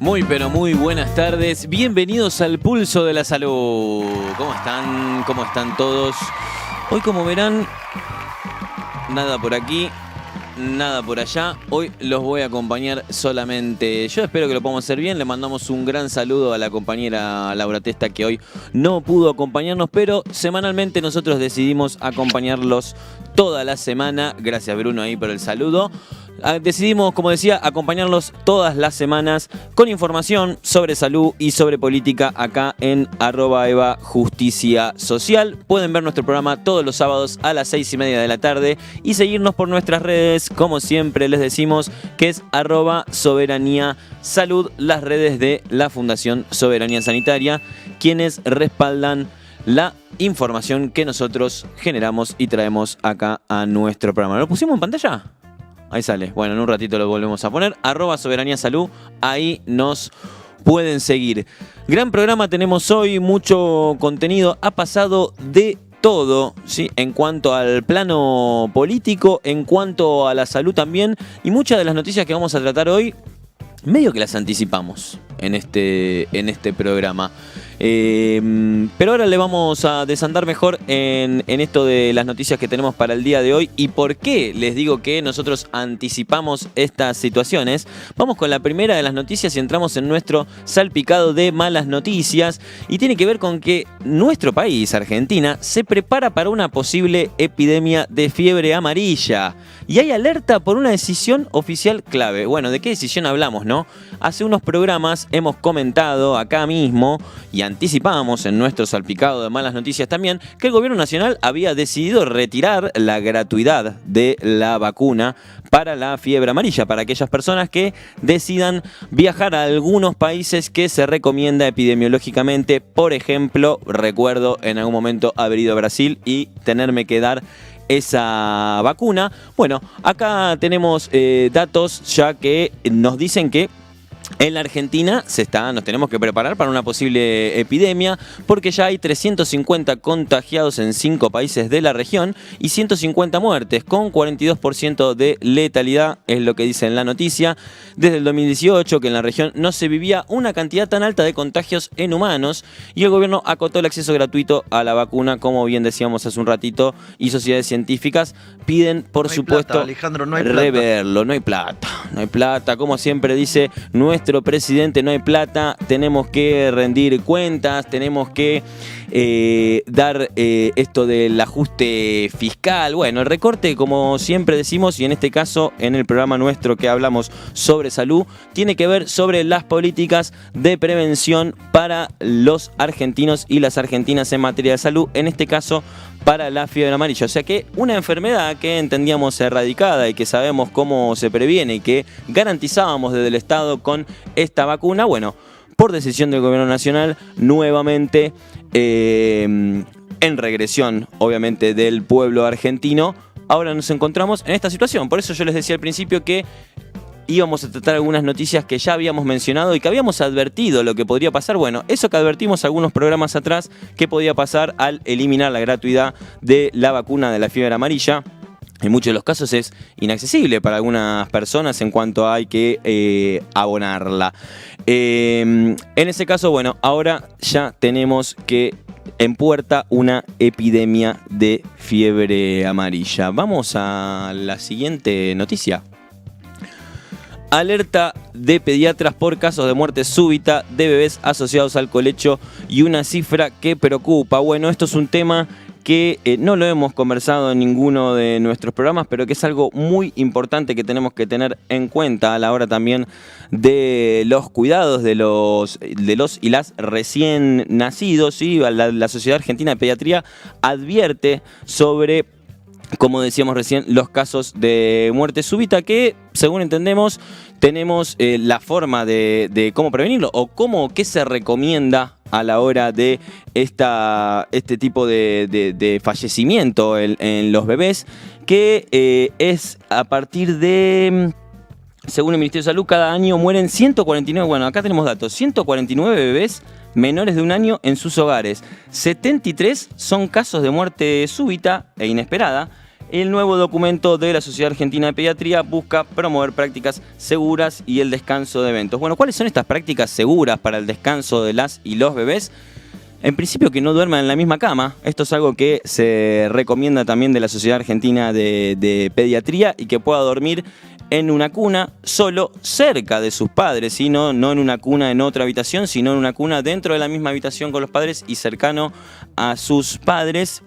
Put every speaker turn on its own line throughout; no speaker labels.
Muy pero muy buenas tardes, bienvenidos al Pulso de la Salud. ¿Cómo están? ¿Cómo están todos? Hoy, como verán, nada por aquí, nada por allá. Hoy los voy a acompañar solamente yo. Espero que lo podamos hacer bien. Le mandamos un gran saludo a la compañera Laura Testa, que hoy no pudo acompañarnos, pero semanalmente nosotros decidimos acompañarlos toda la semana. Gracias, Bruno, ahí por el saludo. Decidimos, como decía, acompañarlos todas las semanas con información sobre salud y sobre política acá en @EvaJusticiaSocial. Pueden ver nuestro programa todos los sábados a las 6:30 de la tarde y seguirnos por nuestras redes, como siempre les decimos, que es @SoberaniaSalud, las redes de la Fundación Soberanía Sanitaria, quienes respaldan la información que nosotros generamos y traemos acá a nuestro programa. ¿Lo pusimos en pantalla? Ahí sale. Bueno, en un ratito lo volvemos a poner. @SoberaniaSalud. Ahí nos pueden seguir. Gran programa tenemos hoy. Mucho contenido. Ha pasado de todo, ¿sí? En cuanto al plano político, en cuanto a la salud también. Y muchas de las noticias que vamos a tratar hoy, medio que las anticipamos en este programa. Pero ahora le vamos a desandar mejor en esto de las noticias que tenemos para el día de hoy y por qué les digo que nosotros anticipamos estas situaciones. Vamos con la primera de las noticias y entramos en nuestro salpicado de malas noticias, y tiene que ver con que nuestro país, Argentina, se prepara para una posible epidemia de fiebre amarilla y hay alerta por una decisión oficial clave. Bueno, ¿de qué decisión hablamos, no? Hace unos programas hemos comentado acá mismo y anticipamos en nuestro salpicado de malas noticias también que el gobierno nacional había decidido retirar la gratuidad de la vacuna para la fiebre amarilla, para aquellas personas que decidan viajar a algunos países que se recomienda epidemiológicamente. Por ejemplo, recuerdo en algún momento haber ido a Brasil y tenerme que dar esa vacuna. Bueno, acá tenemos datos ya que nos dicen que en la Argentina nos tenemos que preparar para una posible epidemia, porque ya hay 350 contagiados en 5 países de la región y 150 muertes, con 42% de letalidad, es lo que dice en la noticia. Desde el 2018 que en la región no se vivía una cantidad tan alta de contagios en humanos, y el gobierno acotó el acceso gratuito a la vacuna, como bien decíamos hace un ratito, y sociedades científicas piden, por supuesto,
plata, Alejandro, no hay
reverlo. No hay plata, como siempre dice nuestro presidente, no hay plata, tenemos que rendir cuentas, tenemos que dar esto del ajuste fiscal. Bueno, el recorte, como siempre decimos, y en este caso en el programa nuestro que hablamos sobre salud, tiene que ver sobre las políticas de prevención para los argentinos y las argentinas en materia de salud, en este caso para la fiebre amarilla. O sea que una enfermedad que entendíamos erradicada y que sabemos cómo se previene y que garantizábamos desde el Estado con esta vacuna, bueno, por decisión del gobierno nacional, nuevamente en regresión, obviamente, del pueblo argentino, ahora nos encontramos en esta situación. Por eso yo les decía al principio que íbamos a tratar algunas noticias que ya habíamos mencionado y que habíamos advertido lo que podría pasar. Bueno, eso que advertimos algunos programas atrás, que podía pasar al eliminar la gratuidad de la vacuna de la fiebre amarilla. En muchos de los casos es inaccesible para algunas personas en cuanto hay que abonarla. En ese caso, bueno, ahora ya tenemos que en puerta una epidemia de fiebre amarilla. Vamos a la siguiente noticia. Alerta de pediatras por casos de muerte súbita de bebés asociados al colecho y una cifra que preocupa. Bueno, esto es un tema que no lo hemos conversado en ninguno de nuestros programas, pero que es algo muy importante que tenemos que tener en cuenta a la hora también de los cuidados de los y las recién nacidos, ¿sí? La Sociedad Argentina de Pediatría advierte sobre, como decíamos recién, los casos de muerte súbita que, según entendemos, tenemos la forma de cómo prevenirlo o qué se recomienda a la hora de este tipo de fallecimiento en los bebés, que es a partir de, según el Ministerio de Salud, cada año mueren 149, bueno, acá tenemos datos, 149 bebés menores de un año en sus hogares. 73 son casos de muerte súbita e inesperada, El nuevo documento de la Sociedad Argentina de Pediatría busca promover prácticas seguras y el descanso de eventos. Bueno, ¿cuáles son estas prácticas seguras para el descanso de las y los bebés? En principio, que no duerman en la misma cama. Esto es algo que se recomienda también de la Sociedad Argentina de Pediatría, y que pueda dormir en una cuna solo cerca de sus padres, ¿sí? No en una cuna en otra habitación, sino en una cuna dentro de la misma habitación con los padres y cercano a sus padres,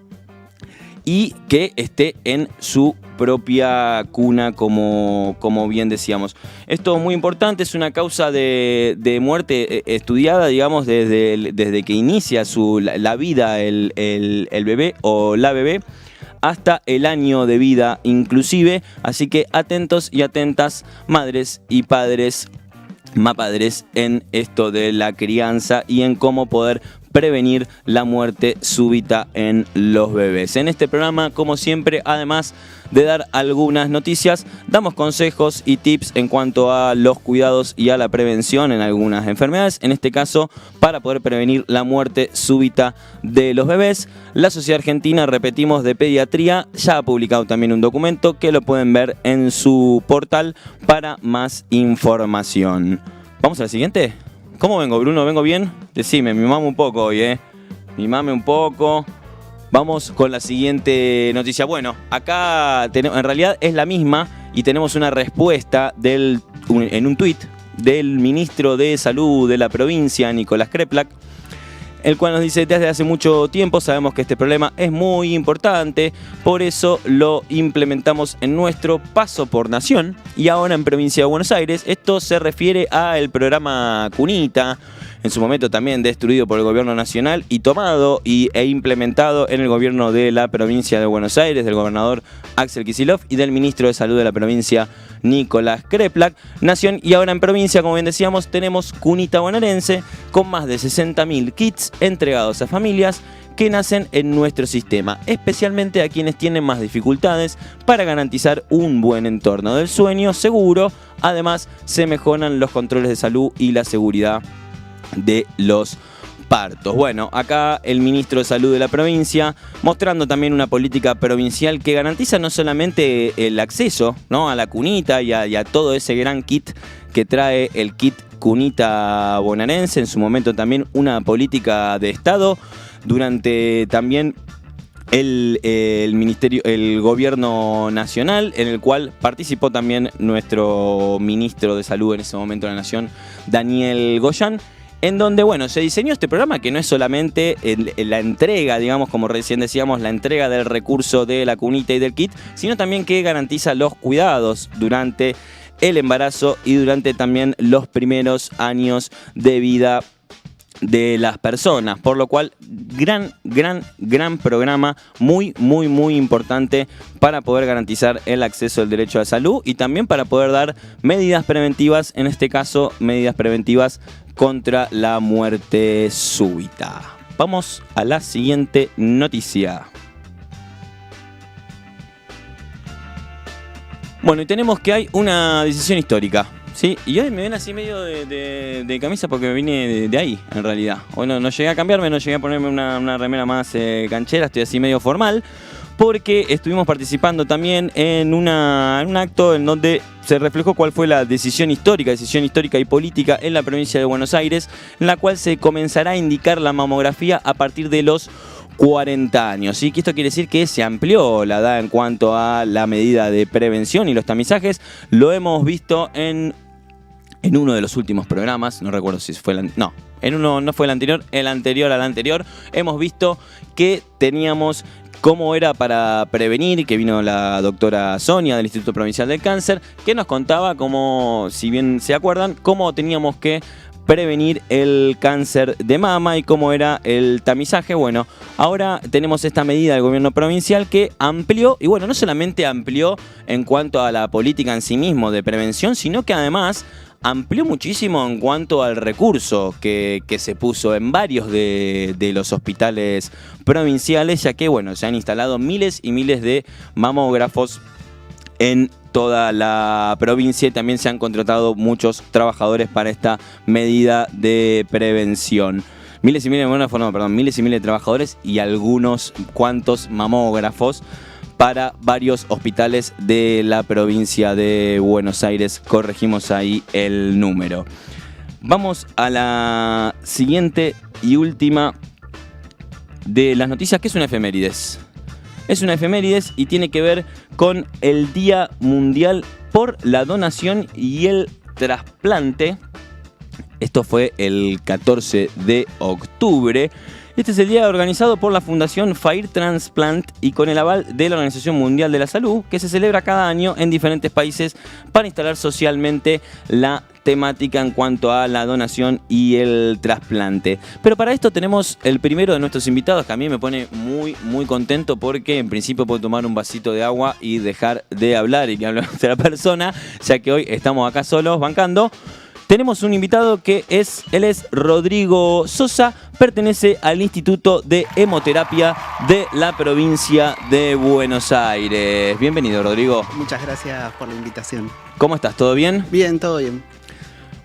y que esté en su propia cuna, como bien decíamos. Esto es muy importante, es una causa de muerte estudiada, digamos, desde que inicia la vida el bebé o la bebé, hasta el año de vida inclusive. Así que atentos y atentas, madres y padres, mapadres, en esto de la crianza y en cómo poder prevenir la muerte súbita en los bebés. En este programa, como siempre, además de dar algunas noticias, damos consejos y tips en cuanto a los cuidados y a la prevención en algunas enfermedades. En este caso, para poder prevenir la muerte súbita de los bebés, la Sociedad Argentina, repetimos, de Pediatría ya ha publicado también un documento que lo pueden ver en su portal para más información. ¿Vamos a la siguiente? ¿Cómo vengo, Bruno? ¿Vengo bien? Decime, mimame un poco hoy, Mimame un poco. Vamos con la siguiente noticia. Bueno, acá en realidad es la misma, y tenemos una respuesta en un tuit del ministro de Salud de la provincia, Nicolás Kreplak, el cual nos dice: desde hace mucho tiempo sabemos que este problema es muy importante, por eso lo implementamos en nuestro paso por nación y ahora en provincia de Buenos Aires. Esto se refiere al programa Cunita, en su momento también destruido por el gobierno nacional y tomado e implementado en el gobierno de la provincia de Buenos Aires, del gobernador Axel Kicillof y del ministro de Salud de la provincia, Nicolás Kreplak. Nación y ahora en provincia, como bien decíamos, tenemos Cunita bonaerense, con más de 60.000 kits entregados a familias que nacen en nuestro sistema, especialmente a quienes tienen más dificultades, para garantizar un buen entorno del sueño seguro. Además, se mejoran los controles de salud y la seguridad de los partos. Bueno, acá el ministro de Salud de la provincia mostrando también una política provincial que garantiza no solamente el acceso, ¿no?, a la cunita y a todo ese gran kit que trae el kit Cunita bonaerense, en su momento también una política de Estado durante también el gobierno nacional, en el cual participó también nuestro ministro de Salud en ese momento de la Nación, Daniel Goyan, en donde, bueno, se diseñó este programa que no es solamente la entrega, digamos, como recién decíamos, la entrega del recurso de la cunita y del kit, sino también que garantiza los cuidados durante el embarazo y durante también los primeros años de vida de las personas, por lo cual gran programa, muy importante para poder garantizar el acceso al derecho a la salud y también para poder dar medidas preventivas, en este caso medidas preventivas contra la muerte súbita. Vamos a la siguiente noticia. Bueno, y tenemos que hay una decisión histórica, ¿sí? Y hoy me ven así medio de camisa porque me vine de ahí, en realidad. Hoy no llegué a cambiarme, no llegué a ponerme una remera más canchera, estoy así medio formal, porque estuvimos participando también en un acto en donde se reflejó cuál fue la decisión histórica y política en la provincia de Buenos Aires, en la cual se comenzará a indicar la mamografía a partir de los 40 años, ¿sí? Que esto quiere decir que se amplió la edad en cuanto a la medida de prevención y los tamizajes. Lo hemos visto en uno de los últimos programas, no recuerdo si fue no fue el anterior al anterior. Hemos visto que teníamos cómo era para prevenir, que vino la doctora Sonia del Instituto Provincial del Cáncer, que nos contaba cómo, si bien se acuerdan, cómo teníamos que prevenir el cáncer de mama y cómo era el tamizaje. Bueno, ahora tenemos esta medida del gobierno provincial que amplió, y bueno, no solamente amplió en cuanto a la política en sí mismo de prevención, sino que además amplió muchísimo en cuanto al recurso que se puso en varios de los hospitales provinciales, ya que, bueno, se han instalado miles y miles de mamógrafos en toda la provincia y también se han contratado muchos trabajadores para esta medida de prevención. Miles y miles de trabajadores y algunos cuantos mamógrafos para varios hospitales de la provincia de Buenos Aires. Corregimos ahí el número. Vamos a la siguiente y última de las noticias, que es una efemérides. Es una efemérides y tiene que ver con el Día Mundial por la Donación y el Trasplante. Esto fue el 14 de octubre. Este es el día organizado por la Fundación Fair Transplant y con el aval de la Organización Mundial de la Salud, que se celebra cada año en diferentes países para instalar socialmente la temática en cuanto a la donación y el trasplante. Pero para esto tenemos el primero de nuestros invitados, que a mí me pone muy contento, porque en principio puedo tomar un vasito de agua y dejar de hablar y que hable otra persona, ya que hoy estamos acá solos bancando. Tenemos un invitado que él es Rodrigo Sosa, pertenece al Instituto de Hemoterapia de la provincia de Buenos Aires. Bienvenido, Rodrigo.
Muchas gracias por la invitación.
¿Cómo estás? ¿Todo bien?
Bien, todo bien.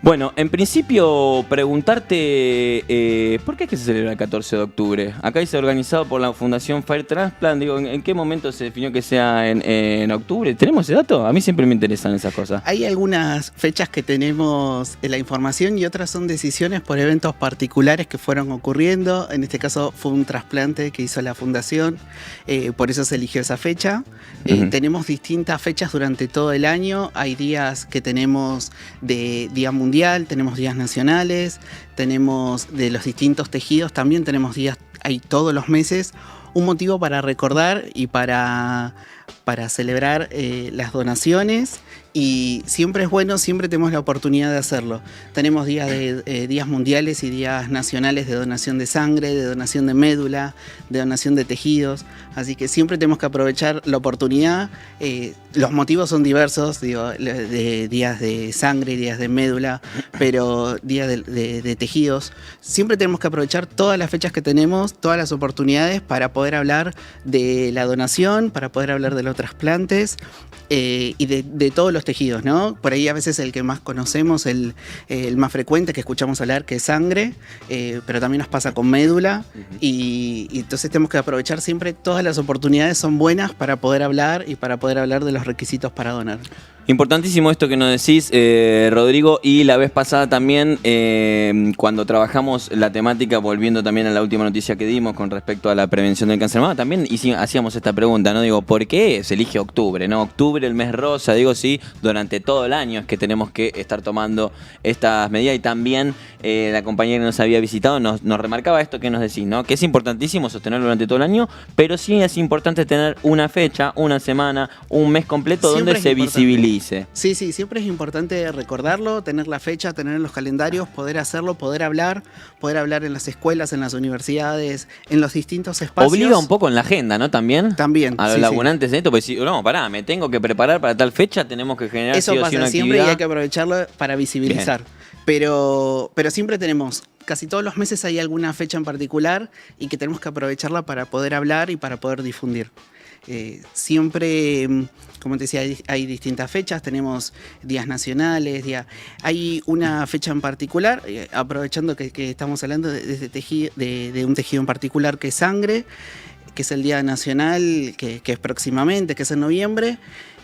Bueno, en principio preguntarte ¿por qué es que se celebra el 14 de octubre? Acá dice organizado por la Fundación Fair Transplant. Digo, ¿en qué momento se definió que sea en octubre? ¿Tenemos ese dato? A mí siempre me interesan esas cosas.
Hay algunas fechas que tenemos en la información y otras son decisiones por eventos particulares que fueron ocurriendo. En este caso fue un trasplante que hizo la Fundación, por eso se eligió esa fecha. Tenemos distintas fechas durante todo el año. Hay días que tenemos de Día Mundial, tenemos días nacionales, tenemos de los distintos tejidos, también tenemos días, hay todos los meses, un motivo para recordar y para celebrar las donaciones. Y siempre es bueno, siempre tenemos la oportunidad de hacerlo. Tenemos días mundiales y días nacionales de donación de sangre, de donación de médula, de donación de tejidos. Así que siempre tenemos que aprovechar la oportunidad. Los motivos son diversos, digo, de días de sangre, días de médula, pero días de tejidos. Siempre tenemos que aprovechar todas las fechas que tenemos, todas las oportunidades para poder hablar de la donación, para poder hablar de los trasplantes. Y de todos los tejidos, ¿no? Por ahí a veces el que más conocemos, el más frecuente que escuchamos hablar, que es sangre, pero también nos pasa con médula. Y entonces tenemos que aprovechar siempre, todas las oportunidades son buenas para poder hablar y para poder hablar de los requisitos para donar.
Importantísimo esto que nos decís, Rodrigo, y la vez pasada también, cuando trabajamos la temática, volviendo también a la última noticia que dimos con respecto a la prevención del cáncer de mama, también hacíamos esta pregunta, ¿no? Digo, ¿por qué se elige octubre, no? Octubre, el mes rosa, digo, sí, durante todo el año es que tenemos que estar tomando estas medidas. Y también la compañera que nos había visitado nos remarcaba esto que nos decís, ¿no? Que es importantísimo sostenerlo durante todo el año, pero sí es importante tener una fecha, una semana, un mes completo siempre donde se visibilice.
Sí, siempre es importante recordarlo, tener la fecha, tener en los calendarios, poder hacerlo, poder hablar en las escuelas, en las universidades, en los distintos espacios.
Obliga un poco en la agenda, ¿no? También. A los laburantes de esto, pues si no, pará, me tengo que preparar para tal fecha, tenemos que generar
eso
sí o
pasa
sí una
siempre
actividad.
Y hay que aprovecharlo para visibilizar. Pero siempre tenemos, casi todos los meses hay alguna fecha en particular y que tenemos que aprovecharla para poder hablar y para poder difundir. Siempre, como te decía, hay distintas fechas, tenemos días nacionales, hay una fecha en particular, aprovechando que estamos hablando de un tejido en particular que es sangre, que es el Día Nacional, que es próximamente, que es en noviembre,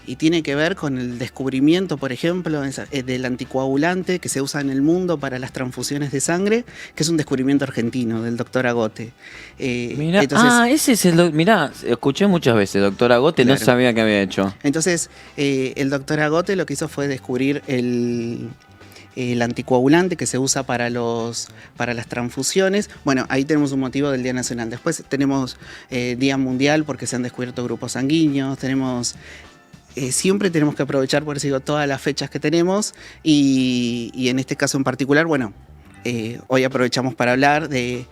y tiene que ver con el descubrimiento, por ejemplo, del anticoagulante que se usa en el mundo para las transfusiones de sangre, que es un descubrimiento argentino del doctor Agote.
Mirá, ese es mirá, escuché muchas veces, doctor Agote, claro. No sabía que había hecho.
Entonces, el doctor Agote lo que hizo fue descubrir el anticoagulante que se usa para las transfusiones. Bueno, ahí tenemos un motivo del Día Nacional. Después tenemos Día Mundial porque se han descubierto grupos sanguíneos, siempre tenemos que aprovechar, por eso digo, todas las fechas que tenemos y en este caso en particular, bueno, hoy aprovechamos para hablar de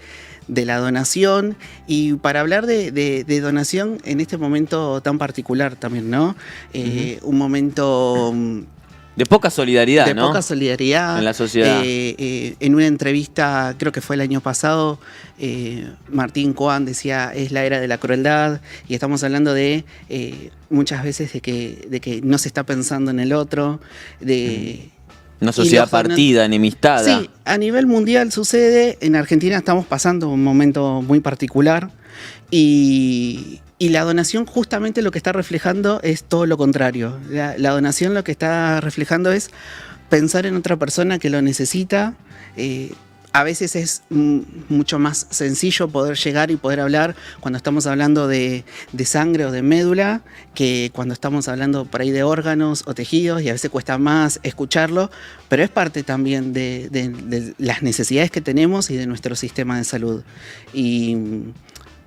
la donación y para hablar de donación en este momento tan particular también, ¿no? Un momento
de poca solidaridad, ¿no?
De poca solidaridad.
En la sociedad.
En una entrevista, creo que fue el año pasado, Martín Coan decía, es la era de la crueldad, y estamos hablando de muchas veces de que no se está pensando en el otro,
una sociedad partida, enemistada.
Sí, a nivel mundial sucede. En Argentina estamos pasando un momento muy particular Y la donación justamente lo que está reflejando es todo lo contrario. La donación lo que está reflejando es pensar en otra persona que lo necesita. A veces es mucho más sencillo poder llegar y poder hablar cuando estamos hablando de sangre o de médula que cuando estamos hablando por ahí de órganos o tejidos, y a veces cuesta más escucharlo, pero es parte también de las necesidades que tenemos y de nuestro sistema de salud. Y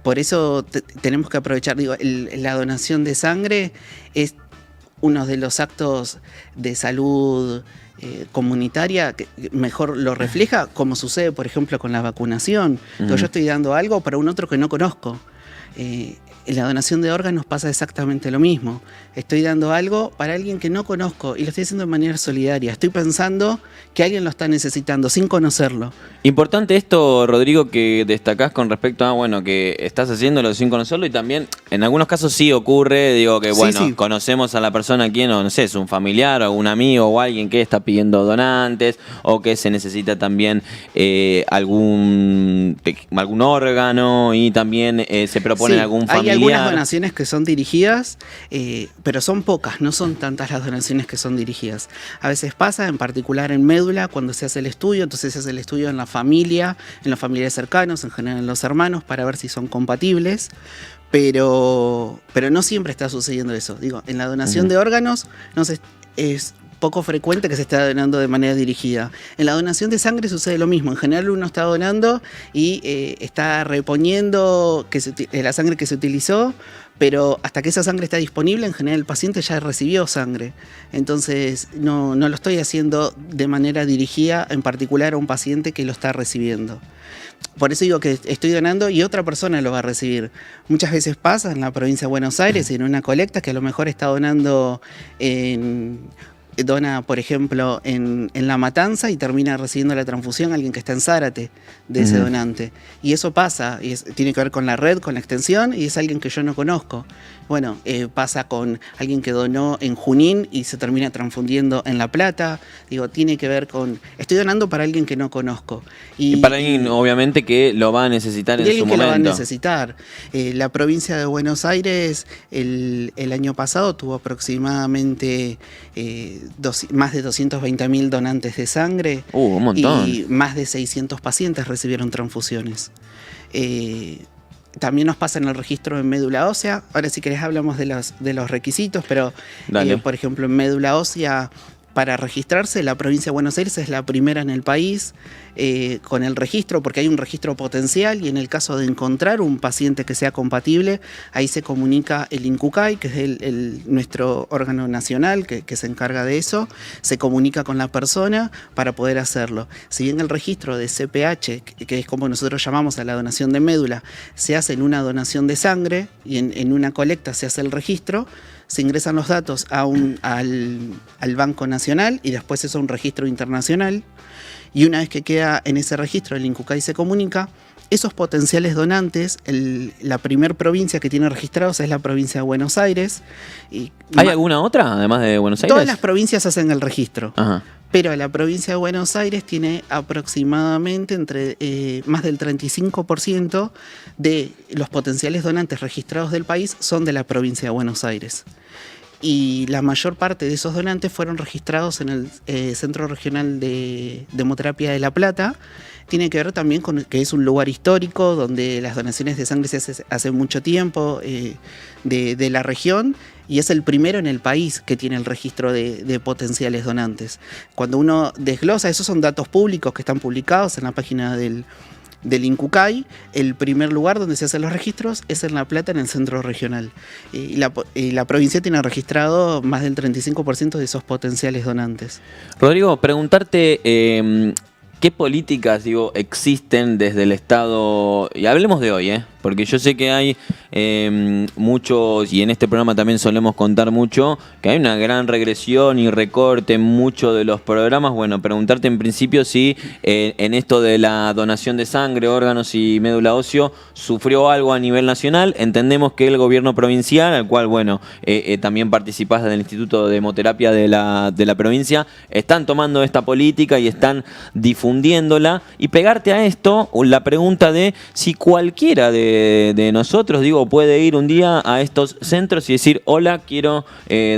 por eso tenemos que aprovechar, la donación de sangre es uno de los actos de salud comunitaria que mejor lo refleja, como sucede por ejemplo con la vacunación. Yo estoy dando algo para un otro que no conozco. En la donación de órganos pasa exactamente lo mismo. Estoy dando algo para alguien que no conozco y lo estoy haciendo de manera solidaria. Estoy pensando que alguien lo está necesitando sin conocerlo.
Importante esto, Rodrigo, que destacás con respecto a, que estás haciéndolo sin conocerlo, y también en algunos casos sí ocurre, sí. Conocemos a la persona quien, no sé, es un familiar o un amigo o alguien que está pidiendo donantes o que se necesita también algún órgano y también se propone algún familiar.
Hay algunas donaciones que son dirigidas, pero son pocas, no son tantas las donaciones que son dirigidas. A veces pasa, en particular en médula, cuando se hace el estudio, entonces se hace el estudio en la familia, en los familiares cercanos, en general en los hermanos, para ver si son compatibles. Pero no siempre está sucediendo eso. En la donación de órganos es poco frecuente que se esté donando de manera dirigida. En la donación de sangre sucede lo mismo. En general uno está donando y está reponiendo la sangre que se utilizó, pero hasta que esa sangre está disponible, en general el paciente ya recibió sangre. Entonces no lo estoy haciendo de manera dirigida, en particular a un paciente que lo está recibiendo. Por eso digo que estoy donando y otra persona lo va a recibir. Muchas veces pasa en la provincia de Buenos Aires, en una colecta, que a lo mejor está donando dona, por ejemplo, en La Matanza y termina recibiendo la transfusión a alguien que está en Zárate de ese donante. Y eso pasa, y tiene que ver con la red, con la extensión, y es alguien que yo no conozco. Bueno, pasa con alguien que donó en Junín y se termina transfundiendo en La Plata. Tiene que ver con... Estoy donando para alguien que no conozco.
Y para alguien, obviamente, que lo va a necesitar en su momento.
Lo va a necesitar. La provincia de Buenos Aires el año pasado tuvo aproximadamente más de 220.000 donantes de sangre.
Un montón.
Y más de 600 pacientes recibieron transfusiones. También nos pasa en el registro en médula ósea. Ahora, si querés, hablamos de los requisitos, pero por ejemplo, en médula ósea, para registrarse, la provincia de Buenos Aires es la primera en el país con el registro, porque hay un registro potencial y en el caso de encontrar un paciente que sea compatible, ahí se comunica el INCUCAI, que es nuestro órgano nacional que se encarga de eso, se comunica con la persona para poder hacerlo. Si bien el registro de CPH, que es como nosotros llamamos a la donación de médula, se hace en una donación de sangre y en una colecta se hace el registro, se ingresan los datos al Banco Nacional y después eso a un registro internacional. Y una vez que queda en ese registro, el INCUCAI se comunica, esos potenciales donantes, la primer provincia que tiene registrados es la provincia de Buenos Aires.
¿Hay alguna otra, además de Buenos Aires?
Todas las provincias hacen el registro.
Ajá.
Pero la provincia de Buenos Aires tiene aproximadamente más del 35% de los potenciales donantes registrados del país son de la provincia de Buenos Aires. Y la mayor parte de esos donantes fueron registrados en el Centro Regional de Hemoterapia de La Plata. Tiene que ver también con que es un lugar histórico donde las donaciones de sangre se hacen hace mucho tiempo de la región, y es el primero en el país que tiene el registro de potenciales donantes. Cuando uno desglosa, esos son datos públicos que están publicados en la página del INCUCAI, el primer lugar donde se hacen los registros es en La Plata, en el centro regional. Y la provincia tiene registrado más del 35% de esos potenciales donantes.
Rodrigo, preguntarte qué políticas existen desde el Estado, y hablemos de hoy, porque yo sé que hay muchos, y en este programa también solemos contar mucho, que hay una gran regresión y recorte en muchos de los programas. Bueno, preguntarte en principio si en esto de la donación de sangre, órganos y médula óseo sufrió algo a nivel nacional. Entendemos que el gobierno provincial, al cual también participás del Instituto de Hemoterapia de la provincia, están tomando esta política y están difundiéndola. Y pegarte a esto, la pregunta de si cualquiera de de nosotros, digo, puede ir un día a estos centros y decir, hola, quiero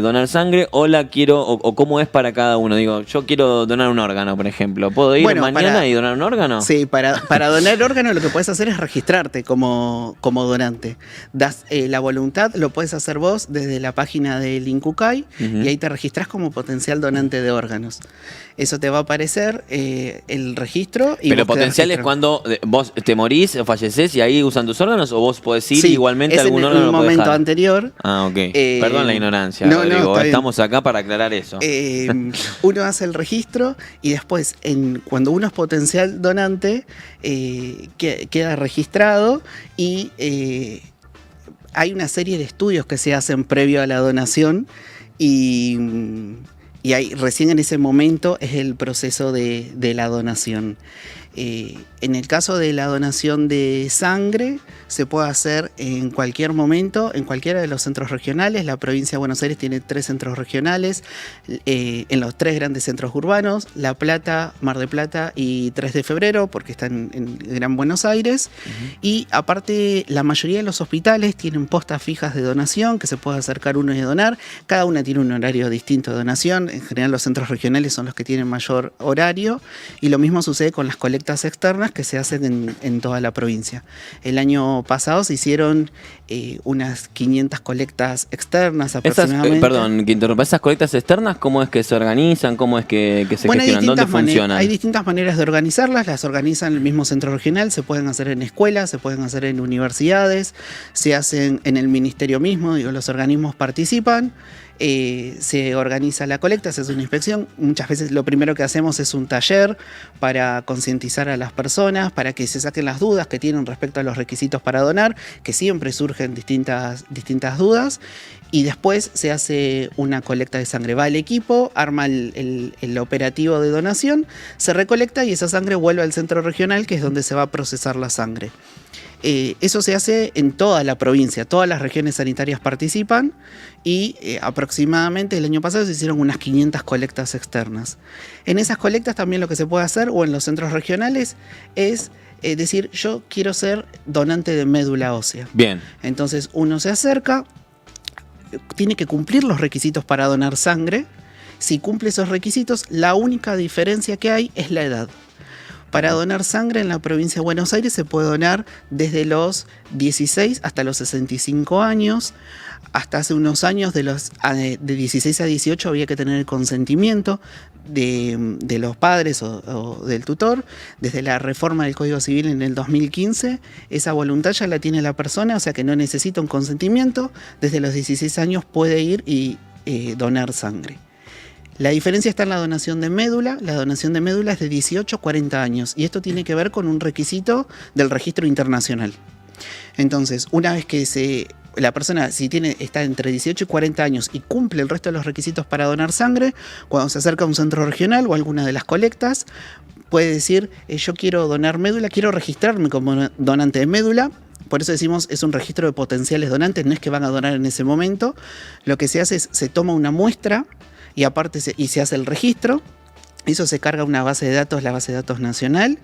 donar sangre, hola, quiero, o cómo es para cada uno? Digo, yo quiero donar un órgano, por ejemplo. ¿Puedo ir mañana y donar un órgano?
Sí, para donar órgano lo que puedes hacer es registrarte como donante. Das la voluntad, lo puedes hacer vos desde la página del INCUCAI y ahí te registrás como potencial donante de órganos. Eso te va a aparecer el registro.
Pero potencial es cuando vos te morís o falleces y ahí usan tus órganos, o vos podés ir igualmente a algún órgano.
En un momento anterior.
Ah, ok. Perdón la ignorancia, Rodrigo. Estamos acá para aclarar eso.
Uno hace el registro y después, cuando uno es potencial donante, queda registrado y hay una serie de estudios que se hacen previo a la donación y ahí, recién en ese momento es el proceso de la donación. En el caso de la donación de sangre, se puede hacer en cualquier momento, en cualquiera de los centros regionales. La provincia de Buenos Aires tiene 3 centros regionales, en los 3 grandes centros urbanos: La Plata, Mar del Plata y 3 de Febrero, porque están en Gran Buenos Aires. Y aparte, la mayoría de los hospitales tienen postas fijas de donación, que se puede acercar uno y donar. Cada una tiene un horario distinto de donación. En general, los centros regionales son los que tienen mayor horario. Y lo mismo sucede con las colectas externas que se hacen en toda la provincia. El año pasado se hicieron unas 500 colectas externas aproximadamente.
Perdón que interrumpa, ¿esas colectas externas cómo es que se organizan? ¿Cómo es que se gestionan? ¿Dónde funcionan?
Hay distintas maneras de organizarlas. Las organizan el mismo centro regional, se pueden hacer en escuelas, se pueden hacer en universidades, se hacen en el ministerio mismo, digo, los organismos participan. Se organiza la colecta, se hace una inspección. Muchas veces lo primero que hacemos es un taller para concientizar a las personas, para que se saquen las dudas que tienen respecto a los requisitos para donar, que siempre surgen distintas dudas. Y después se hace una colecta de sangre. Va el equipo, arma el operativo de donación, se recolecta y esa sangre vuelve al centro regional, que es donde se va a procesar la sangre. Eso se hace en toda la provincia, todas las regiones sanitarias participan y aproximadamente el año pasado se hicieron unas 500 colectas externas. En esas colectas también lo que se puede hacer, o en los centros regionales, es decir, yo quiero ser donante de médula ósea.
Bien.
Entonces uno se acerca, tiene que cumplir los requisitos para donar sangre. Si cumple esos requisitos, la única diferencia que hay es la edad. Para donar sangre en la provincia de Buenos Aires se puede donar desde los 16 hasta los 65 años. Hasta hace unos años, de 16 a 18 había que tener el consentimiento de los padres o del tutor. Desde la reforma del Código Civil en el 2015, esa voluntad ya la tiene la persona, o sea que no necesita un consentimiento. Desde los 16 años puede ir y donar sangre. La diferencia está en la donación de médula. La donación de médula es de 18 a 40 años y esto tiene que ver con un requisito del registro internacional. Entonces, una vez que la persona está entre 18 y 40 años y cumple el resto de los requisitos para donar sangre, cuando se acerca a un centro regional o a alguna de las colectas, puede decir, yo quiero donar médula, quiero registrarme como donante de médula. Por eso decimos, es un registro de potenciales donantes, no es que van a donar en ese momento. Lo que se hace es, se toma una muestra y aparte se hace el registro. Eso se carga a una base de datos, la base de datos nacional.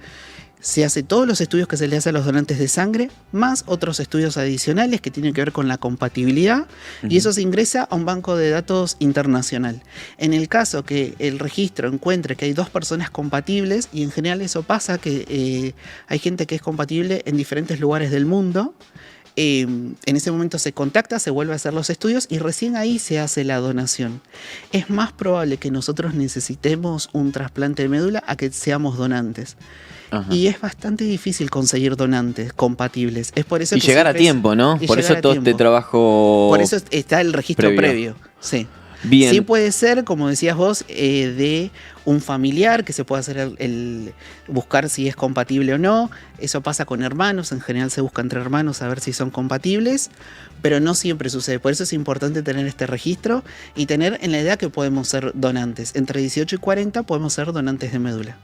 Se hace todos los estudios que se le hace a los donantes de sangre, más otros estudios adicionales que tienen que ver con la compatibilidad, y eso se ingresa a un banco de datos internacional. En el caso que el registro encuentre que hay 2 personas compatibles, y en general eso pasa, que hay gente que es compatible en diferentes lugares del mundo, en ese momento se contacta, se vuelve a hacer los estudios y recién ahí se hace la donación. Es más probable que nosotros necesitemos un trasplante de médula a que seamos donantes. Ajá. Y es bastante difícil conseguir donantes compatibles. Es por eso que
llegar a tiempo, ¿no? Por eso todo este trabajo.
Por eso está el registro previo. Sí.
Bien.
Sí puede ser, como decías vos, de un familiar, que se puede hacer buscar si es compatible o no. Eso pasa con hermanos, en general se busca entre hermanos a ver si son compatibles, pero no siempre sucede. Por eso es importante tener este registro y tener en la idea que podemos ser donantes. Entre 18 y 40 podemos ser donantes de médula.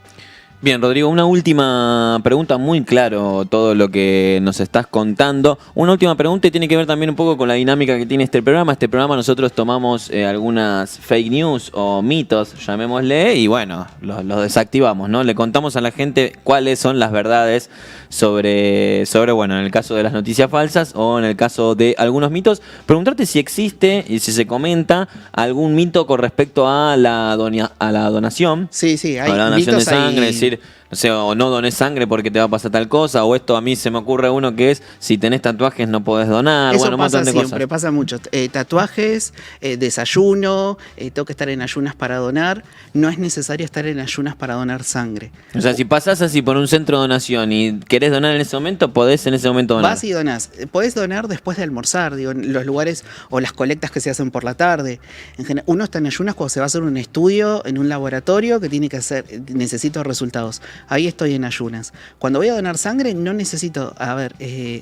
Bien, Rodrigo, una última pregunta, muy claro todo lo que nos estás contando. Una última pregunta y tiene que ver también un poco con la dinámica que tiene este programa. Este programa nosotros tomamos algunas fake news o mitos, llamémosle, y bueno, los desactivamos, ¿no? Le contamos a la gente cuáles son las verdades sobre, bueno, en el caso de las noticias falsas o en el caso de algunos mitos. Preguntarte si existe y si se comenta algún mito con respecto a la donación.
Sí, hay
a la donación de
mitos
sangre,
ahí.
decir, no sé, o no dones sangre porque te va a pasar tal cosa, o esto a mí se me ocurre uno que es, si tenés tatuajes no podés donar,
Eso
bueno, un
pasa
montón de
siempre,
cosas.
pasa mucho. Tatuajes, desayuno, tengo que estar en ayunas para donar. No es necesario estar en ayunas para donar sangre.
O sea, si pasás así por un centro de donación y querés donar en ese momento, podés en ese momento donar.
Vas y donás. Podés donar después de almorzar, digo, en los lugares o las colectas que se hacen por la tarde. En general, uno está en ayunas cuando se va a hacer un estudio en un laboratorio que tiene que hacer, necesito resultados. Ahí estoy en ayunas. Cuando voy a donar sangre no necesito,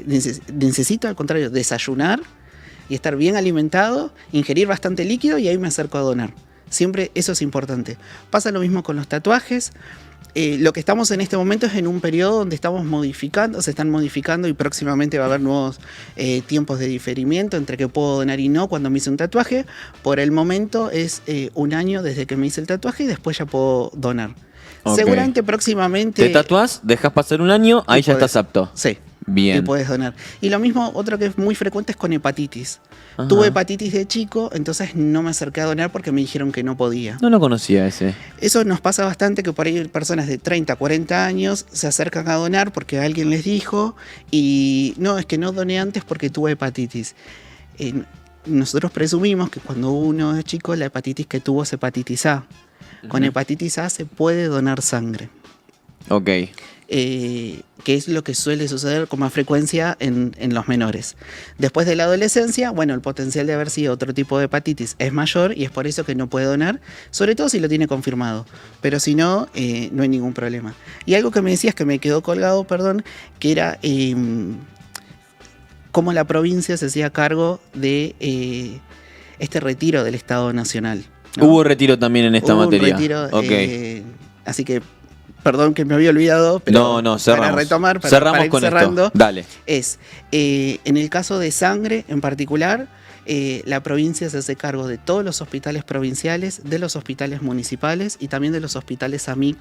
necesito al contrario, desayunar y estar bien alimentado, ingerir bastante líquido y ahí me acerco a donar. Siempre eso es importante. Pasa lo mismo con los tatuajes. Lo que estamos en este momento es en un periodo donde estamos modificando, se están modificando y próximamente va a haber nuevos tiempos de diferimiento entre que puedo donar y no cuando me hice un tatuaje. Por el momento es un año desde que me hice el tatuaje y después ya puedo donar.
Ok.
Seguramente próximamente...
Te tatuás, dejas pasar un año, ahí ya estás apto.
Sí.
Bien.
Y puedes donar. Y lo mismo, otro que es muy frecuente es con hepatitis.
Ajá.
Tuve hepatitis de chico, entonces no me acerqué a donar porque me dijeron que no podía.
No lo conocía ese.
Eso nos pasa bastante, que por ahí personas de 30, 40 años se acercan a donar porque alguien les dijo y no, es que no doné antes porque tuve hepatitis. Nosotros presumimos que cuando uno es chico la hepatitis que tuvo es hepatitis A. Con hepatitis A se puede donar sangre.
Ok.
Que es lo que suele suceder con más frecuencia en los menores. Después de la adolescencia, bueno, el potencial de haber sido otro tipo de hepatitis es mayor y es por eso que no puede donar, sobre todo si lo tiene confirmado. Pero si no, no hay ningún problema. Y algo que me decías que me quedó colgado, perdón, que era cómo la provincia se hacía cargo de este retiro del Estado Nacional, ¿no?
Hubo retiro también en esta
Hubo
materia.
un retiro,
Ok.
así que perdón que me había olvidado, pero
No, cerramos.
para retomar,
Cerramos
para ir
con
cerrando,
esto. Dale.
es, en el caso de sangre en particular, la provincia se hace cargo de todos los hospitales provinciales, de los hospitales municipales y también de los hospitales AMIC,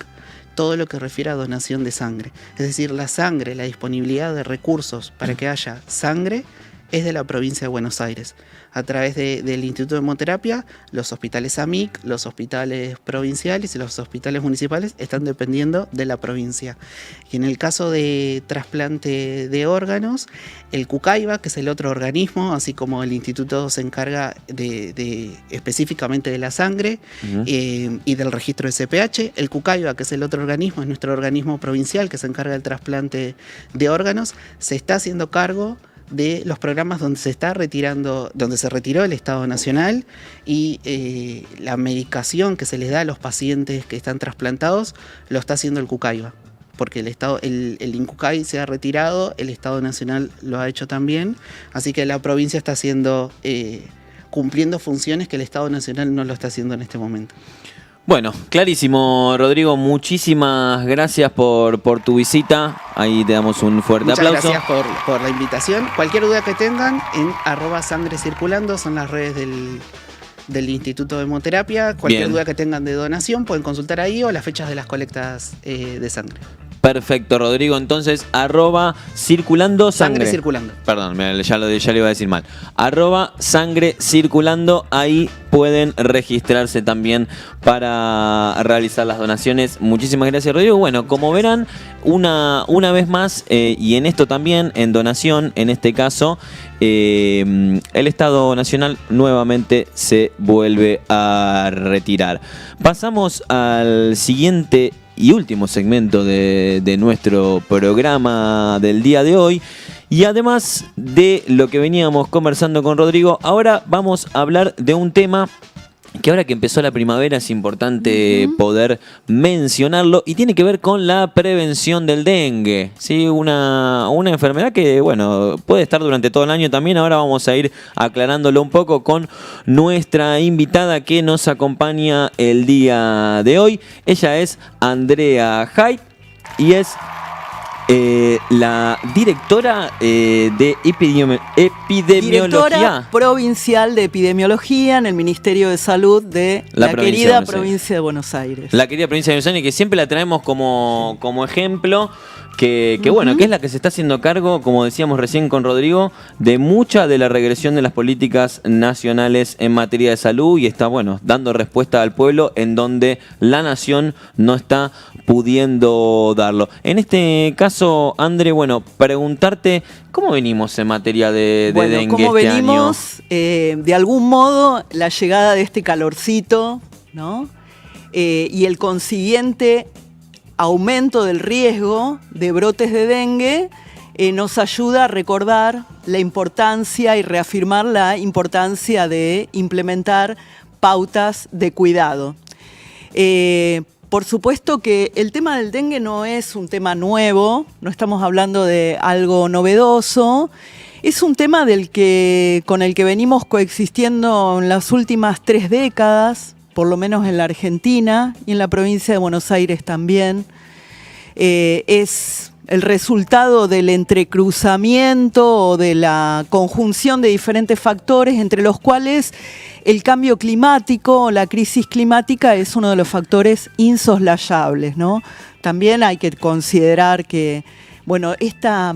todo lo que refiere a donación de sangre. Es decir, la sangre, la disponibilidad de recursos para que haya sangre es de la provincia de Buenos Aires. A través del Instituto de Hemoterapia, los hospitales AMIC, los hospitales provinciales y los hospitales municipales están dependiendo de la provincia. Y en el caso de trasplante de órganos, el CUCAIBA, que es el otro organismo, así como el instituto se encarga específicamente de la sangre y del registro de CPH, el CUCAIBA, que es el otro organismo, es nuestro organismo provincial que se encarga del trasplante de órganos, se está haciendo cargo de los programas donde se retiró el Estado Nacional y la medicación que se les da a los pacientes que están trasplantados lo está haciendo el CUCAIBA, porque el INCUCAI se ha retirado, el Estado Nacional lo ha hecho también, así que la provincia está cumpliendo funciones que el Estado Nacional no lo está haciendo en este momento.
Bueno, clarísimo, Rodrigo. Muchísimas gracias por tu visita. Ahí te damos un fuerte
Muchas
aplauso.
gracias por la invitación. Cualquier duda que tengan, en @sangrecirculando son las redes del Instituto de Hemoterapia. Cualquier
Bien.
duda que tengan de donación pueden consultar ahí o las fechas de las colectas de sangre.
Perfecto, Rodrigo. Entonces, @circulando sangre.
Sangre circulando.
Perdón, ya le iba a decir mal. @sangre circulando. Ahí pueden registrarse también para realizar las donaciones. Muchísimas gracias, Rodrigo. Bueno, como verán, una vez más, y en esto también, en donación, en este caso, el Estado Nacional nuevamente se vuelve a retirar. Pasamos al siguiente y último segmento de nuestro programa del día de hoy. Y además de lo que veníamos conversando con Rodrigo, ahora vamos a hablar de un tema que ahora que empezó la primavera es importante poder mencionarlo, y tiene que ver con la prevención del dengue, ¿sí? Una enfermedad que, bueno, puede estar durante todo el año también. Ahora vamos a ir aclarándolo un poco con nuestra invitada que nos acompaña el día de hoy. Ella es Andrea Haidt y es la directora de epidemiología.
Directora provincial de epidemiología en el Ministerio de Salud de la querida provincia de Buenos Aires.
La querida provincia de Buenos Aires, que siempre la traemos como ejemplo. Que bueno, que es la que se está haciendo cargo, como decíamos recién con Rodrigo, de mucha de la regresión de las políticas nacionales en materia de salud, y está, bueno, dando respuesta al pueblo en donde la nación no está pudiendo darlo. En este caso, André, bueno, preguntarte, ¿cómo venimos en materia de dengue
¿cómo
este
venimos?
año?
De algún modo, la llegada de este calorcito, ¿no? Y el consiguiente aumento del riesgo de brotes de dengue nos ayuda a recordar la importancia y reafirmar la importancia de implementar pautas de cuidado. Por supuesto que el tema del dengue no es un tema nuevo, no estamos hablando de algo novedoso. Es un tema con el que venimos coexistiendo en las últimas 3 décadas, por lo menos en la Argentina y en la provincia de Buenos Aires también. Es el resultado del entrecruzamiento o de la conjunción de diferentes factores, entre los cuales el cambio climático, la crisis climática, es uno de los factores insoslayables, ¿no? También hay que considerar que, bueno, esta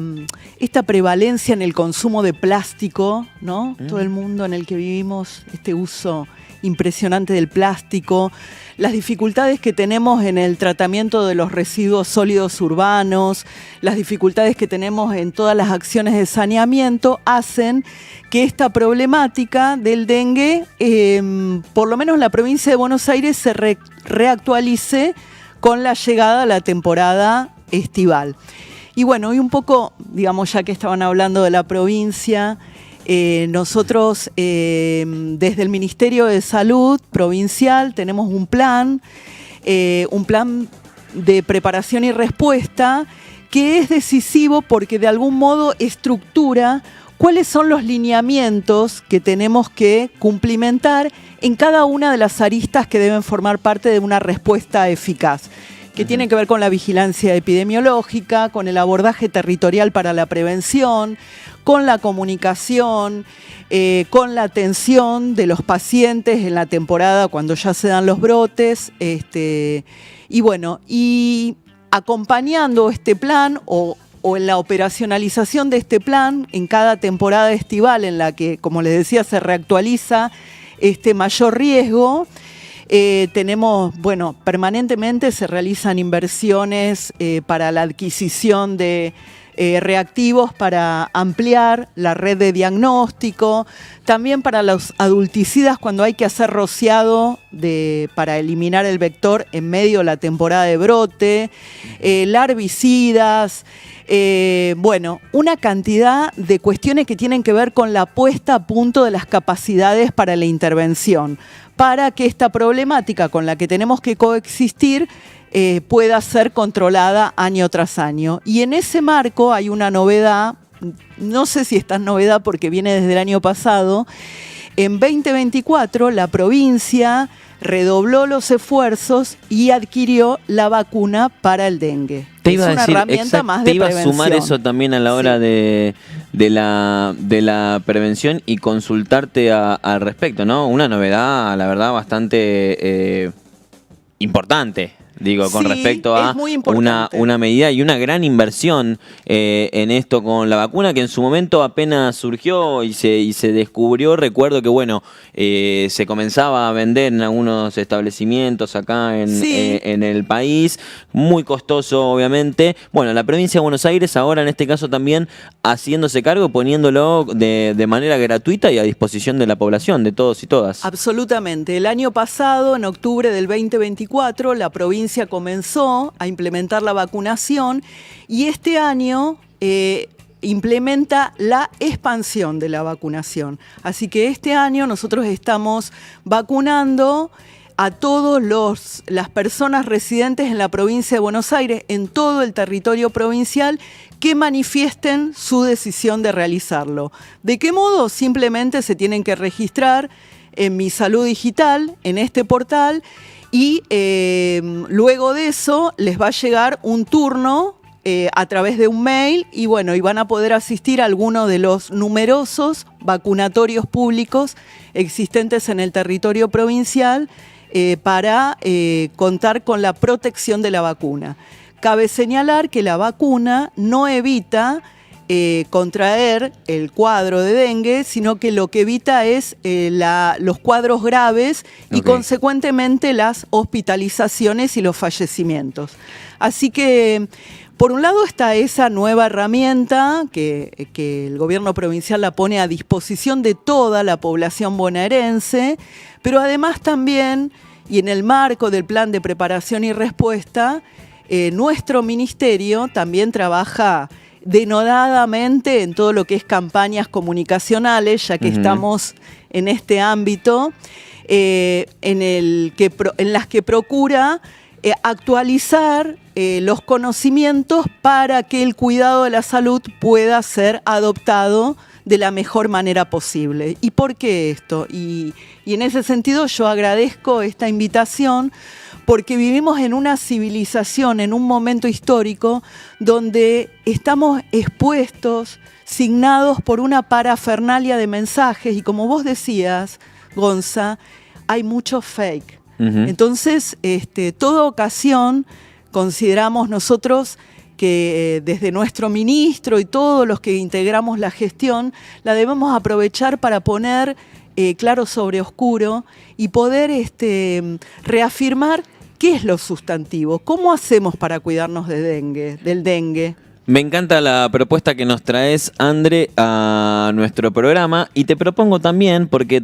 prevalencia en el consumo de plástico, ¿no? Todo el mundo en el que vivimos, este uso impresionante del plástico, las dificultades que tenemos en el tratamiento de los residuos sólidos urbanos, las dificultades que tenemos en todas las acciones de saneamiento, hacen que esta problemática del dengue, por lo menos en la provincia de Buenos Aires, se reactualice con la llegada a la temporada estival. Y bueno, y un poco, digamos, ya que estaban hablando de la provincia, nosotros desde el Ministerio de Salud provincial tenemos un plan de preparación y respuesta que es decisivo porque de algún modo estructura cuáles son los lineamientos que tenemos que cumplimentar en cada una de las aristas que deben formar parte de una respuesta eficaz, que tiene que ver con la vigilancia epidemiológica, con el abordaje territorial para la prevención, con la comunicación, con la atención de los pacientes en la temporada cuando ya se dan los brotes, y bueno, y acompañando este plan o en la operacionalización de este plan en cada temporada estival en la que, como les decía, se reactualiza este mayor riesgo. Tenemos, bueno, permanentemente se realizan inversiones para la adquisición de reactivos para ampliar la red de diagnóstico, también para los adulticidas cuando hay que hacer rociado para eliminar el vector en medio de la temporada de brote, larvicidas, bueno, una cantidad de cuestiones que tienen que ver con la puesta a punto de las capacidades para la intervención, para que esta problemática con la que tenemos que coexistir pueda ser controlada año tras año. Y en ese marco hay una novedad, no sé si esta es novedad porque viene desde el año pasado. En 2024 la provincia redobló los esfuerzos y adquirió la vacuna para el dengue.
Te iba a decir,
herramienta más de prevención.
Te iba a sumar eso también a la hora de la prevención y consultarte al respecto, ¿no? Una novedad, la verdad, bastante importante. Digo, con respecto a una medida y una gran inversión en esto con la vacuna, que en su momento apenas surgió y se descubrió. Recuerdo que, bueno, se comenzaba a vender en algunos establecimientos acá en el país, muy costoso, obviamente. Bueno, la provincia de Buenos Aires ahora, en este caso, también haciéndose cargo, poniéndolo de manera gratuita y a disposición de la población, de todos y todas.
Absolutamente. El año pasado, en octubre del 2024, la provincia comenzó a implementar la vacunación y este año implementa la expansión de la vacunación. Así que este año nosotros estamos vacunando a todas las personas residentes en la provincia de Buenos Aires, en todo el territorio provincial, que manifiesten su decisión de realizarlo. ¿De qué modo? Simplemente se tienen que registrar en Mi Salud Digital, en este portal, y luego de eso les va a llegar un turno a través de un mail y bueno, y van a poder asistir a alguno de los numerosos vacunatorios públicos existentes en el territorio provincial para contar con la protección de la vacuna. Cabe señalar que la vacuna no evita contraer el cuadro de dengue, sino que lo que evita es los cuadros graves y consecuentemente las hospitalizaciones y los fallecimientos. Así que, por un lado está esa nueva herramienta que el gobierno provincial la pone a disposición de toda la población bonaerense, pero además también, y en el marco del plan de preparación y respuesta, nuestro ministerio también trabaja denodadamente en todo lo que es campañas comunicacionales, ya que estamos en este ámbito, en las que procura actualizar los conocimientos para que el cuidado de la salud pueda ser adoptado de la mejor manera posible. ¿Y por qué esto? Y en ese sentido yo agradezco esta invitación, porque vivimos en una civilización, en un momento histórico, donde estamos expuestos, signados por una parafernalia de mensajes, y como vos decías, Gonza, hay mucho fake. Entonces, toda ocasión, consideramos nosotros que desde nuestro ministro y todos los que integramos la gestión, la debemos aprovechar para poner claro sobre oscuro y poder reafirmar qué es lo sustantivo, cómo hacemos para cuidarnos del dengue.
Me encanta la propuesta que nos traes, Andre, a nuestro programa, y te propongo también, porque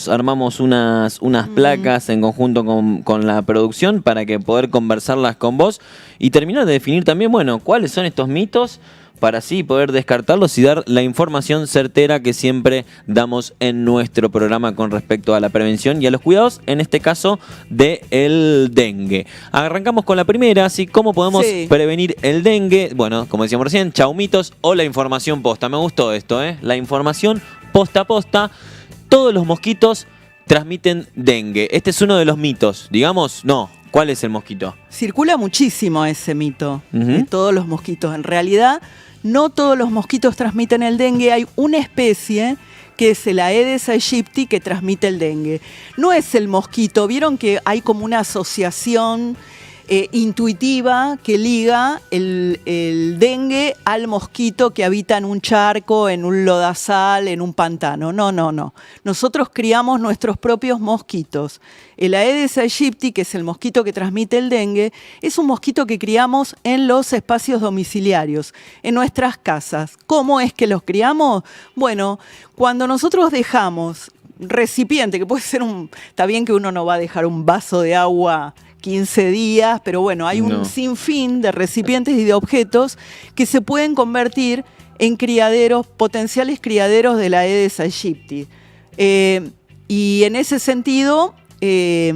armamos unas placas en conjunto con la producción para que poder conversarlas con vos y terminar de definir también, bueno, cuáles son estos mitos para así poder descartarlos y dar la información certera que siempre damos en nuestro programa con respecto a la prevención y a los cuidados, en este caso del dengue. Arrancamos con la primera, así cómo podemos prevenir el dengue. Bueno, como decíamos recién, chau mitos o la información posta. Me gustó esto, la información posta a posta. Todos los mosquitos transmiten dengue. Este es uno de los mitos, digamos, no. ¿Cuál es el mosquito?
Circula muchísimo ese mito de todos los mosquitos. En realidad, no todos los mosquitos transmiten el dengue. Hay una especie que es el Aedes aegypti que transmite el dengue. No es el mosquito. Vieron que hay como una asociación intuitiva que liga el dengue al mosquito que habita en un charco, en un lodazal, en un pantano. No. Nosotros criamos nuestros propios mosquitos. El Aedes aegypti, que es el mosquito que transmite el dengue, es un mosquito que criamos en los espacios domiciliarios, en nuestras casas. ¿Cómo es que los criamos? Bueno, cuando nosotros dejamos recipiente, que puede ser está bien que uno no va a dejar un vaso de agua 15 días, pero bueno, hay un sinfín de recipientes y de objetos que se pueden convertir en potenciales criaderos de la Aedes aegypti. Y en ese sentido, es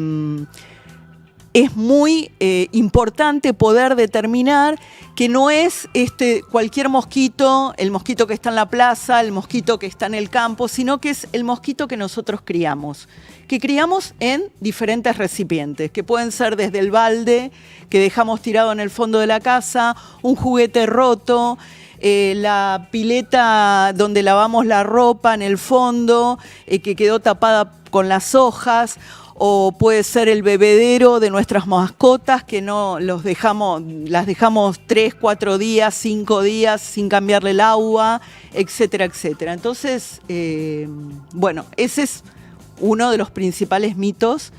muy importante poder determinar que no es cualquier mosquito, el mosquito que está en la plaza, el mosquito que está en el campo, sino que es el mosquito que nosotros criamos, en diferentes recipientes, que pueden ser desde el balde que dejamos tirado en el fondo de la casa, un juguete roto, la pileta donde lavamos la ropa en el fondo, que quedó tapada con las hojas, o puede ser el bebedero de nuestras mascotas que las dejamos 3, 4 días, 5 días sin cambiarle el agua, etcétera, etcétera. Entonces, bueno, ese es uno de los principales mitos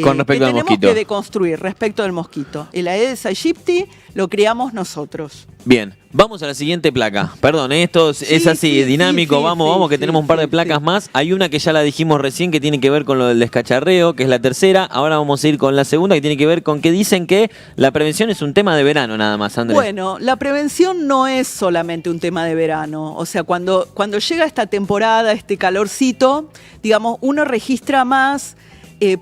Con respecto al
tenemos
mosquito.
que deconstruir respecto del mosquito. El Aedes aegypti lo criamos nosotros.
Bien, vamos a la siguiente placa. Perdón, esto es así, dinámico. Vamos, que tenemos un par de placas más. Hay una que ya la dijimos recién que tiene que ver con lo del descacharreo, que es la tercera. Ahora vamos a ir con la segunda, que tiene que ver con que dicen que la prevención es un tema de verano nada más, Andrés.
Bueno, la prevención no es solamente un tema de verano. O sea, cuando llega esta temporada, este calorcito, digamos, uno registra más.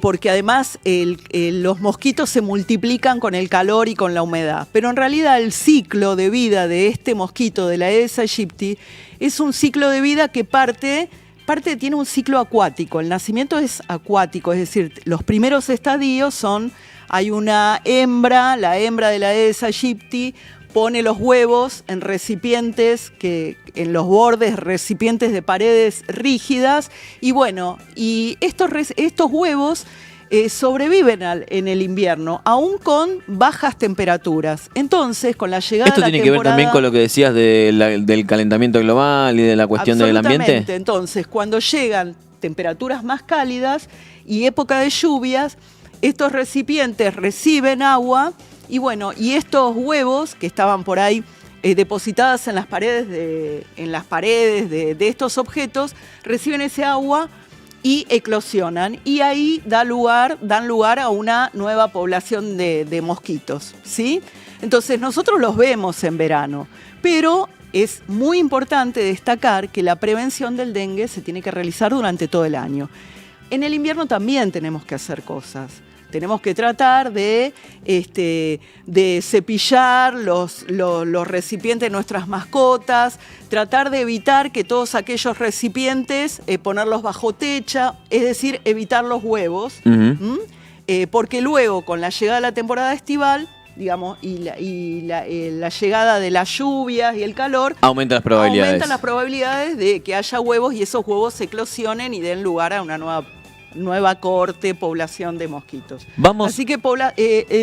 Porque además los mosquitos se multiplican con el calor y con la humedad. Pero en realidad el ciclo de vida de este mosquito, de la Aedes aegypti, es un ciclo de vida que tiene un ciclo acuático. El nacimiento es acuático, es decir, los primeros estadios hay una hembra, la hembra de la Aedes aegypti, pone los huevos en recipientes, en los bordes, recipientes de paredes rígidas, y bueno, y estos huevos sobreviven en el invierno, aún con bajas temperaturas. Entonces, con la llegada
¿Esto
de la
tiene que ver
temporada,
también con lo que decías del calentamiento global y de la cuestión del ambiente?
Absolutamente. Entonces, cuando llegan temperaturas más cálidas y época de lluvias, estos recipientes reciben agua. Y bueno, y estos huevos que estaban por ahí depositadas en las paredes de estos objetos, reciben ese agua y eclosionan. Y ahí dan lugar a una nueva población de mosquitos, ¿sí? Entonces nosotros los vemos en verano, pero es muy importante destacar que la prevención del dengue se tiene que realizar durante todo el año. En el invierno también tenemos que hacer cosas. Tenemos que tratar de cepillar los recipientes de nuestras mascotas, tratar de evitar que todos aquellos recipientes, ponerlos bajo techo, es decir, evitar los huevos, porque luego con la llegada de la temporada estival, digamos, y la llegada de las lluvias y el calor,
aumentan las
probabilidades de que haya huevos y esos huevos eclosionen y den lugar a una nueva cohorte, población de mosquitos. Así que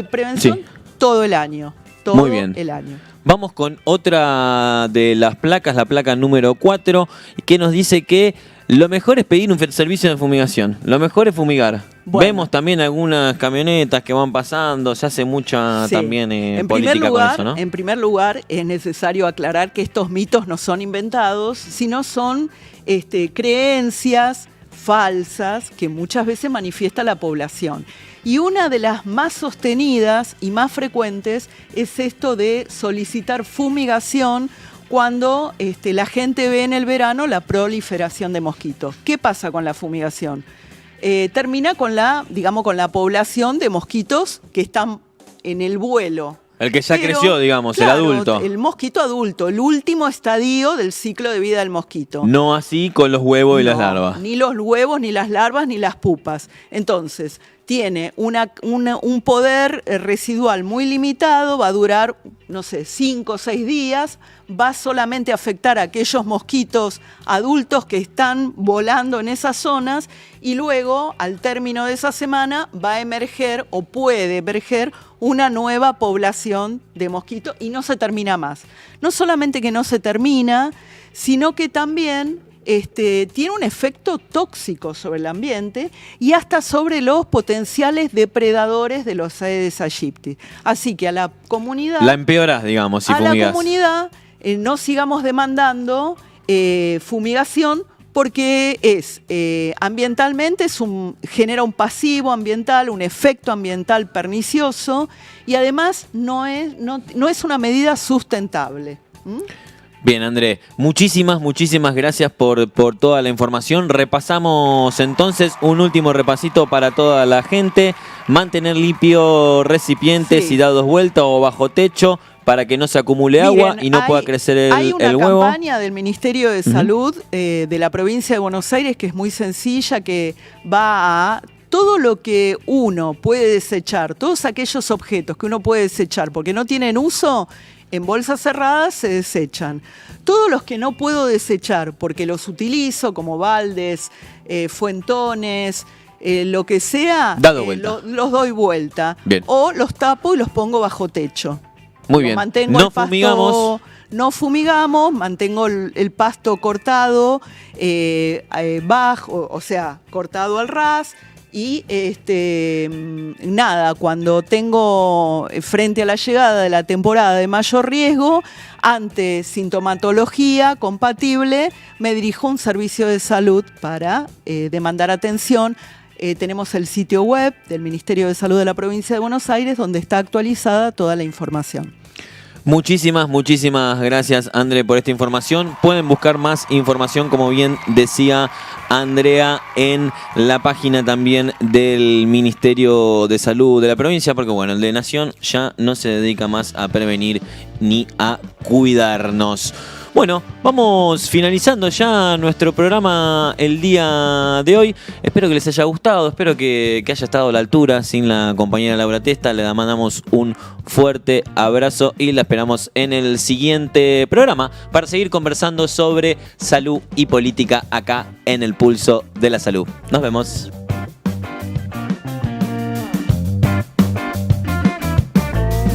prevención todo el año.
Muy bien.
El año.
Vamos con otra de las placas, la placa número 4, que nos dice que lo mejor es pedir un servicio de fumigación. Lo mejor es fumigar. Bueno. Vemos también algunas camionetas que van pasando, se hace mucha también política con eso, ¿no?
En primer lugar, es necesario aclarar que estos mitos no son inventados, sino son creencias falsas que muchas veces manifiesta la población. Y una de las más sostenidas y más frecuentes es esto de solicitar fumigación cuando la gente ve en el verano la proliferación de mosquitos. ¿Qué pasa con la fumigación? Termina con la población de mosquitos que están en el vuelo.
El que ya creció, digamos, claro, el adulto.
El mosquito adulto, el último estadio del ciclo de vida del mosquito.
No así con los huevos y las larvas.
Ni los huevos, ni las larvas, ni las pupas. Entonces, tiene un poder residual muy limitado, va a durar, 5 o 6 días, va solamente a afectar a aquellos mosquitos adultos que están volando en esas zonas y luego, al término de esa semana, va a emerger o puede emerger una nueva población de mosquitos y no se termina más. No solamente que no se termina, sino que también tiene un efecto tóxico sobre el ambiente y hasta sobre los potenciales depredadores de los Aedes aegypti. Así que a la comunidad...
La empeorás, digamos, si fumigás.
A la comunidad no sigamos demandando fumigación porque ambientalmente genera un pasivo ambiental, un efecto ambiental pernicioso y además no es una medida sustentable.
Bien, André, muchísimas gracias por toda la información. Repasamos entonces un último repasito para toda la gente. Mantener limpio recipientes y dados vuelta o bajo techo para que no se acumule agua y no pueda crecer el huevo.
Hay una campaña del Ministerio de Salud de la provincia de Buenos Aires que es muy sencilla, que va a todo lo que uno puede desechar, todos aquellos objetos que uno puede desechar porque no tienen uso, en bolsas cerradas se desechan. Todos los que no puedo desechar porque los utilizo como baldes, fuentones, lo que sea, los doy vuelta.
Bien.
O los tapo y los pongo bajo techo.
Muy bien.
Mantengo el pasto, no fumigamos, mantengo el pasto cortado bajo, o sea, cortado al ras. Y nada, cuando tengo frente a la llegada de la temporada de mayor riesgo, ante sintomatología compatible, me dirijo a un servicio de salud para demandar atención. Tenemos el sitio web del Ministerio de Salud de la Provincia de Buenos Aires, donde está actualizada toda la información.
Muchísimas gracias, André, por esta información. Pueden buscar más información, como bien decía Andrea, en la página también del Ministerio de Salud de la provincia, porque bueno, el de Nación ya no se dedica más a prevenir ni a cuidarnos. Bueno, vamos finalizando ya nuestro programa el día de hoy. Espero que les haya gustado, espero que haya estado a la altura sin la compañera Laura Testa. Le mandamos un fuerte abrazo y la esperamos en el siguiente programa para seguir conversando sobre salud y política acá en El Pulso de la Salud. Nos vemos.